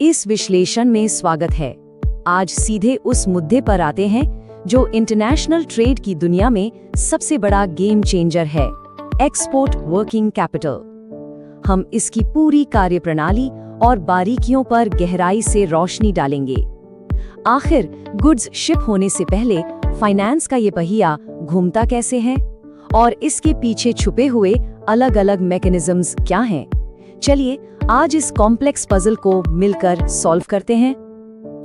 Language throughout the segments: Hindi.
इस विश्लेषण में स्वागत है। आज सीधे उस मुद्दे पर आते हैं जो इंटरनेशनल ट्रेड की दुनिया में सबसे बड़ा गेम चेंजर है, एक्सपोर्ट वर्किंग कैपिटल। हम इसकी पूरी कार्यप्रणाली और बारीकियों पर गहराई से रोशनी डालेंगे। आखिर गुड्स शिप होने से पहले फाइनेंस का ये पहिया घूमता कैसे है और इसके पीछे छुपे हुए अलग-अलग मैकेनिज्म्स क्या हैं? चलिए आज इस कॉम्प्लेक्स पजल को मिलकर सॉल्व करते हैं।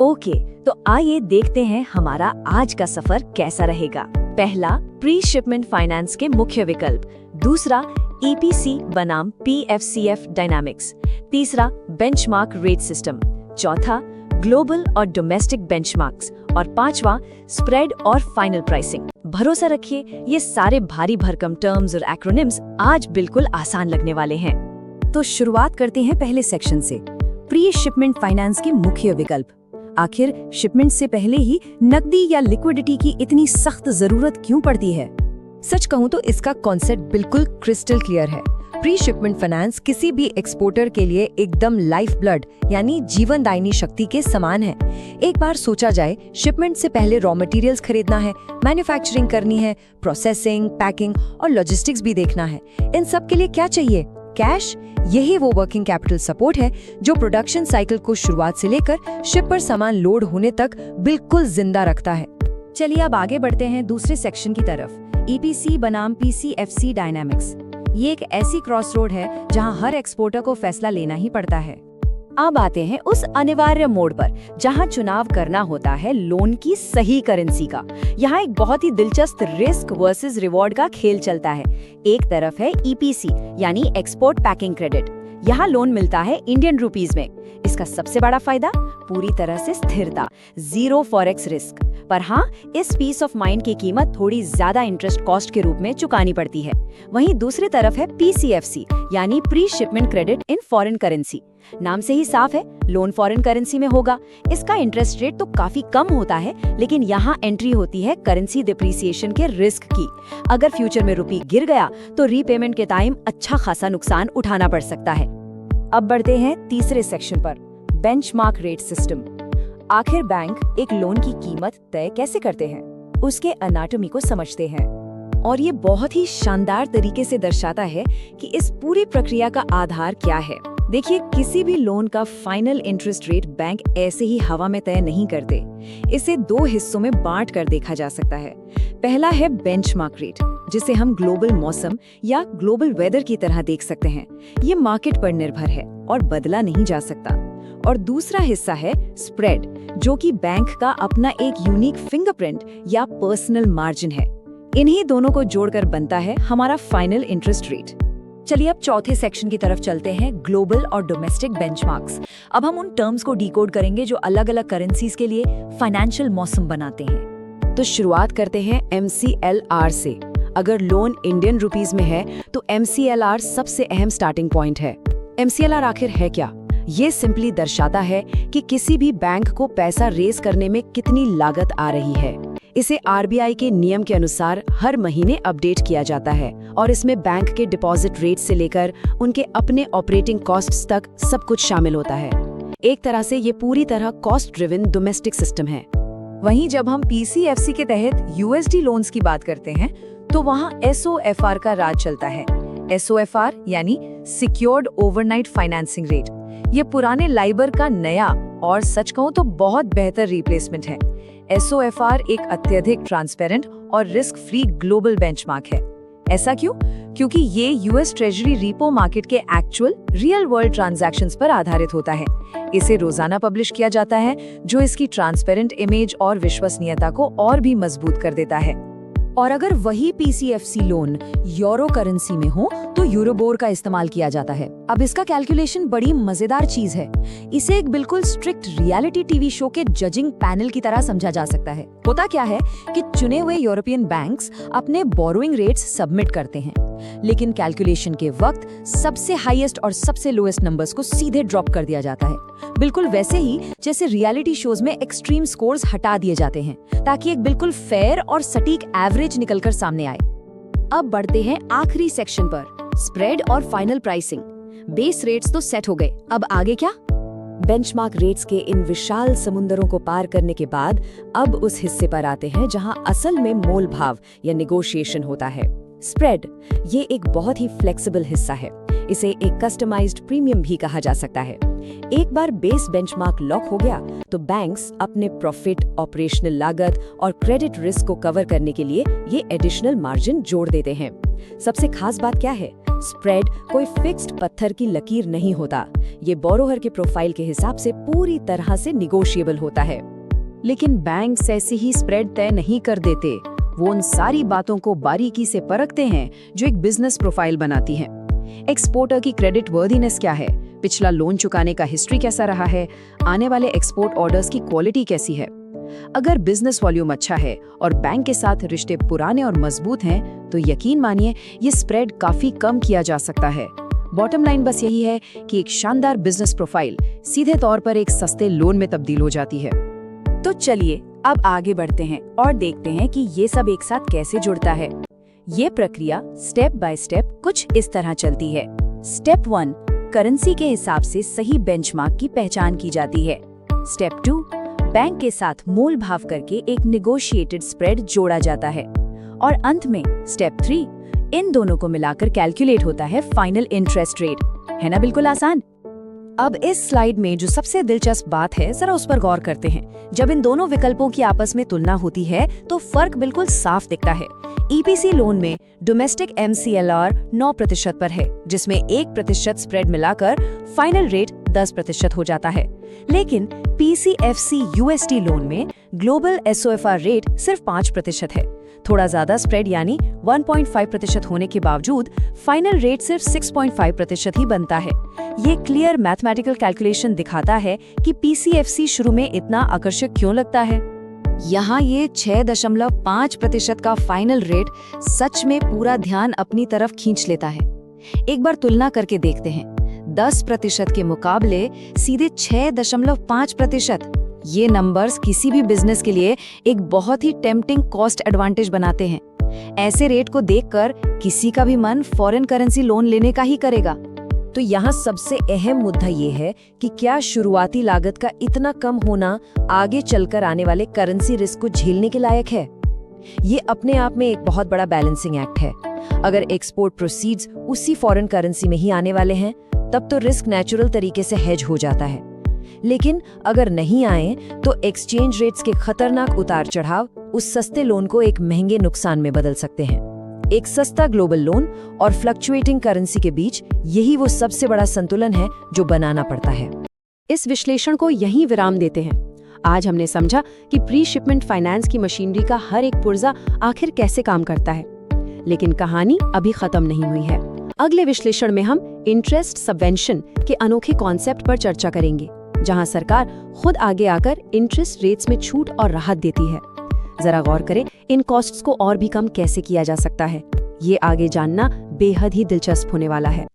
ओके, तो आइए देखते हैं हमारा आज का सफर कैसा रहेगा। पहला, प्री शिपमेंट फाइनेंस के मुख्य विकल्प। दूसरा, ईपीसी बनाम पीएफसीएफ डायनामिक्स। तीसरा, बेंचमार्क रेट सिस्टम। चौथा, ग्लोबल और डोमेस्टिक बेंचमार्क्स। और पांचवा, स्प्रेड और फाइनल प्राइसिंग। भरोसा रखिए, ये सारे भारी भरकम टर्म्स और एक्रोनिम्स आज बिल्कुल आसान लगने वाले हैं। तो शुरुआत करते हैं पहले सेक्शन से, प्री शिपमेंट फाइनेंस के मुख्य विकल्प। आखिर शिपमेंट से पहले ही नकदी या लिक्विडिटी की इतनी सख्त जरूरत क्यों पड़ती है? सच कहूं तो इसका कॉन्सेप्ट बिल्कुल क्रिस्टल क्लियर है। प्री शिपमेंट फाइनेंस किसी भी एक्सपोर्टर के लिए एकदम लाइफ ब्लड यानी जीवनदायिनी शक्ति के समान है। एक बार सोचा जाए, शिपमेंट से पहले रॉ मटेरियल्स खरीदना है, मैन्युफैक्चरिंग करनी है, प्रोसेसिंग, पैकिंग और लॉजिस्टिक्स भी देखना है। इन सब के लिए क्या चाहिए? कैश। यही वो वर्किंग कैपिटल सपोर्ट है जो प्रोडक्शन साइकिल को शुरुआत से लेकर शिप पर सामान लोड होने तक बिल्कुल जिंदा रखता है। चलिए अब आगे बढ़ते हैं दूसरे सेक्शन की तरफ, ईपीसी बनाम पीसीएफसी डायनामिक्स। ये एक ऐसी क्रॉस रोड है जहां हर एक्सपोर्टर को फैसला लेना ही पड़ता है। अब आते हैं उस अनिवार्य मोड़ पर जहां चुनाव करना होता है लोन की सही करेंसी का। यहाँ एक बहुत ही दिलचस्प रिस्क वर्सेस रिवॉर्ड का खेल चलता है। एक तरफ है ईपीसी यानी एक्सपोर्ट पैकिंग क्रेडिट। यहाँ लोन मिलता है इंडियन रुपीज में। इसका सबसे बड़ा फायदा पूरी तरह से स्थिरता, जीरो फॉरेक्स रिस्क। पर हाँ, इस पीस ऑफ माइंड की कीमत थोड़ी ज्यादा इंटरेस्ट कॉस्ट के रूप में चुकानी पड़ती है। वहीं दूसरी तरफ है पीसीएफसी यानी pre shipment credit in foreign currency. नाम से ही साफ है, लोन फॉरेन करेंसी में होगा। इसका इंटरेस्ट रेट तो काफी कम होता है, लेकिन यहाँ एंट्री होती है करेंसी डिप्रिसिएशन के रिस्क की। अगर फ्यूचर में रुपी गिर गया तो रीपेमेंट के टाइम अच्छा खासा नुकसान उठाना पड़ सकता है। अब बढ़ते हैं तीसरे सेक्शन पर, बेंचमार्क रेट सिस्टम। आखिर बैंक एक लोन की कीमत तय कैसे करते हैं? उसके एनाटॉमी को समझते हैं और ये बहुत ही शानदार तरीके से दर्शाता है कि इस पूरी प्रक्रिया का आधार क्या है। देखिए, किसी भी लोन का फाइनल इंटरेस्ट रेट बैंक ऐसे ही हवा में तय नहीं करते। इसे दो हिस्सों में बांट कर देखा जा सकता है। पहला है बेंचमार्क रेट, जिसे हम ग्लोबल मौसम या ग्लोबल वेदर की तरह देख सकते हैं। ये मार्केट पर निर्भर है और बदला नहीं जा सकता। और दूसरा हिस्सा है स्प्रेड, जो कि बैंक का अपना एक यूनिक फिंगरप्रिंट या पर्सनल मार्जिन है। इन्हीं दोनों को जोड़कर बनता है हमारा फाइनल इंटरेस्ट रेट। चलिए अब चौथे सेक्शन की तरफ चलते हैं, ग्लोबल और डोमेस्टिक बेंचमार्क्स। अब हम उन टर्म्स को डिकोड करेंगे जो अलग अलग करेंसीज के लिए फाइनेंशियल मौसम बनाते हैं। तो शुरुआत करते हैं MCLR से। अगर लोन इंडियन रुपीज में है तो MCLR सबसे अहम स्टार्टिंग पॉइंट है। MCLR आखिर है क्या? ये सिंपली दर्शाता है कि किसी भी बैंक को पैसा रेज करने में कितनी लागत आ रही है। इसे RBI के नियम के अनुसार हर महीने अपडेट किया जाता है और इसमें बैंक के डिपॉजिट रेट से लेकर उनके अपने ऑपरेटिंग कॉस्ट्स तक सब कुछ शामिल होता है। एक तरह से ये पूरी तरह कॉस्ट ड्रिवन डोमेस्टिक सिस्टम है। वहीं जब हम PCFC के तहत USD लोन्स की बात करते हैं तो वहाँ SOFR का राज चलता है। SOFR यानी सिक्योर्ड ओवरनाइट फाइनेंसिंग रेट। ये पुराने लाइबर का नया और सच कहूं तो बहुत बेहतर रिप्लेसमेंट है। SOFR एक अत्यधिक ट्रांसपेरेंट और रिस्क फ्री ग्लोबल बेंचमार्क है। ऐसा क्यों? क्योंकि ये US ट्रेजरी रिपो मार्केट के एक्चुअल रियल वर्ल्ड ट्रांजैक्शंस पर आधारित होता है। इसे रोजाना पब्लिश किया जाता है, जो इसकी ट्रांसपेरेंट इमेज और विश्वसनीयता को और भी मजबूत कर देता है। और अगर वही PCFC लोन यूरो करेंसी में हो तो यूरोबोर का इस्तेमाल किया जाता है। अब इसका कैलकुलेशन बड़ी मजेदार चीज है। इसे एक बिल्कुल स्ट्रिक्ट रियलिटी टीवी शो के जजिंग पैनल की तरह समझा जा सकता है। होता क्या है कि चुने हुए यूरोपियन बैंक्स अपने बोरोइंग रेट्स सबमिट करते हैं, लेकिन कैलकुलेशन के वक्त सबसे हाईएस्ट और सबसे लोएस्ट नंबर्स को सीधे ड्रॉप कर दिया जाता है। बिल्कुल वैसे ही जैसे रियलिटी शोज में एक्सट्रीम स्कोर्स हटा दिए जाते हैं, ताकि एक बिल्कुल फेयर और सटीक एवरेज निकलकर सामने आए। अब बढ़ते हैं आखिरी सेक्शन पर, स्प्रेड और फाइनल प्राइसिंग। बेस रेट्स तो सेट हो गए, अब आगे क्या? बेंचमार्क रेट्स के इन विशाल समुंदरों को पार करने के बाद अब उस हिस्से पर आते हैं जहां असल में मोल भाव या नेगोशिएशन होता है। स्प्रेड ये एक बहुत ही फ्लेक्सिबल हिस्सा है। इसे एक कस्टमाइज्ड प्रीमियम भी कहा जा सकता है। एक बार बेस बेंचमार्क लॉक हो गया तो बैंक्स अपने प्रॉफिट, ऑपरेशनल लागत और क्रेडिट रिस्क को कवर करने के लिए ये एडिशनल मार्जिन जोड़ देते हैं। सबसे खास बात क्या है? स्प्रेड कोई फिक्स्ड पत्थर की लकीर नहीं होता। ये बोरोहर के प्रोफाइल के हिसाब से पूरी तरह से निगोशिएबल होता है। लेकिन बैंक्स ऐसे ही स्प्रेड तय नहीं कर देते। वो उन सारी बातों को बारीकी से परखते हैं जो एक बिजनेस प्रोफाइल बनाती हैं। एक्सपोर्टर की क्रेडिट वर्दीनेस क्या है, पिछला लोन चुकाने का हिस्ट्री कैसा रहा है, आने वाले एक्सपोर्ट ऑर्डर्स की क्वालिटी कैसी है। अगर बिजनेस वॉल्यूम अच्छा है और बैंक के साथ रिश्ते पुराने और मजबूत हैं, तो यकीन मानिए ये स्प्रेड काफी कम किया जा सकता है। बॉटम लाइन बस यही है कि एक शानदार बिजनेस प्रोफाइल सीधे तौर पर एक सस्ते लोन में तब्दील हो जाती है। तो चलिए अब आगे बढ़ते हैं और देखते हैं कि ये सब एक साथ कैसे जुड़ता है। ये प्रक्रिया स्टेप बाय स्टेप कुछ इस तरह चलती है। स्टेप 1, करेंसी के हिसाब से सही बेंचमार्क की पहचान की जाती है। स्टेप 2, बैंक के साथ मोल भाव करके एक नेगोशिएटेड स्प्रेड जोड़ा जाता है। और अंत में स्टेप 3, इन दोनों को मिलाकर कैलकुलेट होता है फाइनल इंटरेस्ट रेट। है ना बिल्कुल आसान? अब इस स्लाइड में जो सबसे दिलचस्प बात है, जरा उस पर गौर करते हैं। जब इन दोनों विकल्पों की आपस में तुलना होती है तो फर्क बिल्कुल साफ दिखता है। ईपीसी लोन में डोमेस्टिक MCLR 9% पर है, जिसमें 1% स्प्रेड मिलाकर फाइनल रेट 10% हो जाता है। लेकिन PCFC USD लोन में ग्लोबल SOFR रेट सिर्फ 5% है। थोड़ा ज्यादा स्प्रेड यानी 1.5% होने के बावजूद फाइनल रेट सिर्फ 6.5% ही बनता है। ये क्लियर मैथमेटिकल कैलकुलेशन दिखाता है कि PCFC शुरू में इतना आकर्षक क्यों लगता है। यहाँ ये 6.5% का फाइनल रेट सच में पूरा ध्यान अपनी तरफ खींच लेता है। एक बार तुलना करके देखते हैं। 10% के मुकाबले सीधे 6.5%। ये नंबर्स किसी भी बिजनेस के लिए एक बहुत ही टेम्पटिंग कॉस्ट एडवांटेज बनाते हैं। ऐसे रेट को देखकर किसी का भी मन फॉरेन करेंसी लोन लेने का ही करेगा। तो यहाँ सबसे अहम मुद्दा ये है कि क्या शुरुआती लागत का इतना कम होना आगे चलकर आने वाले करेंसी रिस्क को झेलने के लायक है। ये अपने आप में एक बहुत बड़ा बैलेंसिंग एक्ट है। अगर एक्सपोर्ट प्रोसीड्स उसी फॉरेन करेंसी में ही आने वाले हैं, तब तो रिस्क नेचुरल तरीके से हेज हो जाता है। लेकिन अगर नहीं आए तो एक्सचेंज रेट्स के खतरनाक उतार चढ़ाव उस सस्ते लोन को एक महंगे नुकसान में बदल सकते हैं। एक सस्ता ग्लोबल लोन और फ्लक्चुएटिंग करेंसी के बीच यही वो सबसे बड़ा संतुलन है जो बनाना पड़ता है। इस विश्लेषण को यहीं विराम देते हैं। आज हमने समझा कि प्री शिपमेंट फाइनेंस की मशीनरी का हर एक पुर्जा आखिर कैसे काम करता है। लेकिन कहानी अभी खत्म नहीं हुई है। अगले विश्लेषण में हम इंटरेस्ट सबवेंशन के अनोखे कॉन्सेप्ट पर चर्चा करेंगे, जहां सरकार खुद आगे आकर इंटरेस्ट रेट्स में छूट और राहत देती है। जरा गौर करें, इन कॉस्ट्स को और भी कम कैसे किया जा सकता है। ये आगे जानना बेहद ही दिलचस्प होने वाला है।